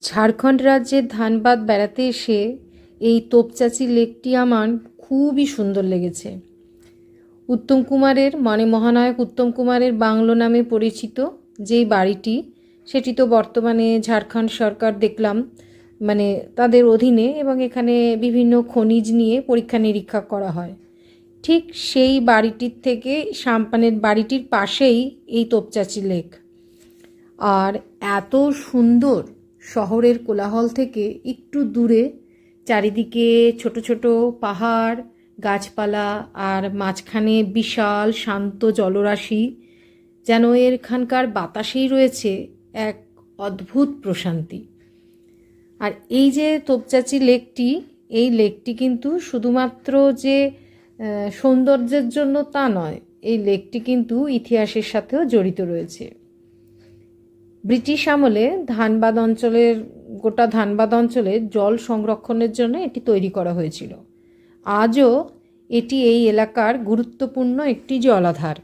ঝাড়খণ্ড রাজ্যের ধানবাদ বেড়াতে এসে এই তোপচাঁচি লেকটি আমার খুবই সুন্দর লেগেছে। উত্তম কুমারের মহানায়ক উত্তম কুমারের বাংলো নামে পরিচিত যেই বাড়িটি, সেটি তো বর্তমানে ঝাড়খণ্ড সরকার দেখলাম তাদের অধীনে, এবং এখানে বিভিন্ন খনিজ নিয়ে পরীক্ষা নিরীক্ষা করা হয়। ঠিক সেই বাড়িটির থেকে বাড়িটির পাশেই এই তোপচাঁচি লেক। আর এত সুন্দর, শহরের কোলাহল থেকে একটু দূরে চারিদিকে ছোট ছোট পাহাড়, গাছপালা, আর মাঝখানে বিশাল শান্ত জলরাশি, যেন এখানকার বাতাসেই রয়েছে এক অদ্ভুত প্রশান্তি। আর এই যে তোপচাঁচি লেকটি, এই লেকটি কিন্তু শুধুমাত্র যে সৌন্দর্যের জন্য তা নয়, এই লেকটি কিন্তু ইতিহাসের সাথেও জড়িত রয়েছে। ব্রিটিশ আমলে গোটা ধানবাদ অঞ্চলে জল সংরক্ষণের জন্য এটি তৈরি করা হয়েছিল। আজও এটি এই এলাকার গুরুত্বপূর্ণ একটি জলাধার।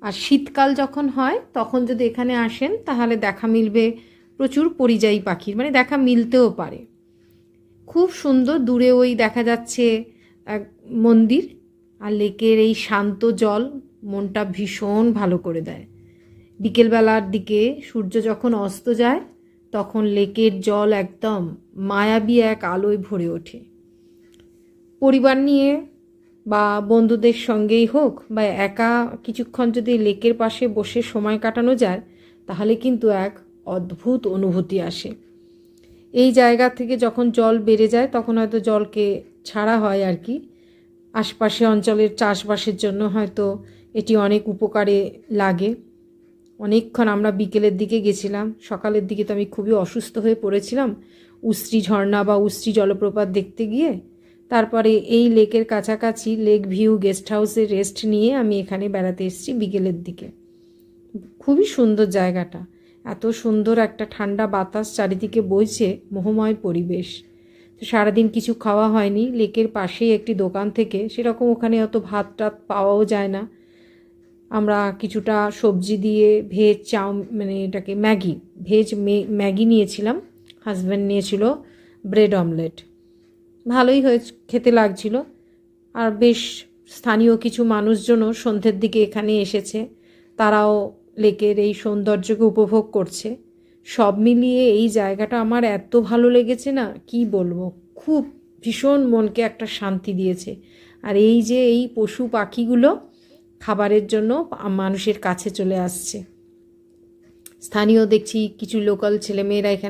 আর শীতকাল যখন হয় তখন যদি এখানে আসেন তাহলে দেখা মিলবে প্রচুর পরিযায়ী পাখির, দেখা মিলতেও পারে। খুব সুন্দর, দূরে ওই দেখা যাচ্ছে এক মন্দির, আর লেকের এই শান্ত জল মনটা ভীষণ ভালো করে দেয়। বিকেলবেলার দিকে সূর্য যখন অস্ত যায় তখন লেকের জল একদম মায়াবী এক আলোয় ভরে ওঠে। পরিবার নিয়ে বা বন্ধুদের সঙ্গেই হোক বা একা কিছুক্ষণ যদি লেকের পাশে বসে সময় কাটানো যায় তাহলে কিন্তু এক অদ্ভুত অনুভূতি আসে। এই জায়গা থেকে যখন জল বেড়ে যায় তখন হয়তো জলকে ছাড়া হয় আর কি, আশপাশে অঞ্চলের চাষবাসের জন্য হয়তো এটি অনেক উপকারে লাগে। অনেকক্ষণ আমরা বিকেলের দিকে গেছিলাম, সকালের দিকে তো আমি খুবই অসুস্থ হয়ে পড়েছিলাম উশ্রী ঝর্ণা বা উশ্রী জলপ্রপাত দেখতে গিয়ে। তারপরে এই লেকের কাছাকাছি লেক ভিউ গেস্ট হাউসে রেস্ট নিয়ে আমি এখানে বেড়াতে এসেছি বিকেলের দিকে। খুবই সুন্দর জায়গাটা, এত সুন্দর একটা ঠান্ডা বাতাস চারিদিকে বইছে, মোহময় পরিবেশ। তো সারাদিন কিছু খাওয়া হয়নি, লেকের পাশেই একটি দোকান থেকে, সেরকম ওখানে অত ভাত টাত পাওয়াও যায় না। আমরা কিছুটা সবজি দিয়ে ভেজ এটাকে ম্যাগি নিয়েছিলাম, হাজব্যান্ড নিয়েছিল ব্রেড অমলেট। ভালোই খেতে লাগছিল। আর বেশ স্থানীয় কিছু মানুষজনও সন্ধ্যের দিকে এখানে এসেছে, তারাও লেকের এই সৌন্দর্যকে উপভোগ করছে। সব মিলিয়ে এই জায়গাটা আমার এত ভালো লেগেছে না, কি বলবো, খুব ভীষণ মনকে একটা শান্তি দিয়েছে। আর এই যে এই পশু পাখিগুলো খাবারের জন্য মানুষের কাছে চলে আসছে। স্থানীয় দেখছি কিছু লোকাল ছেলেমেয়েরা এখানে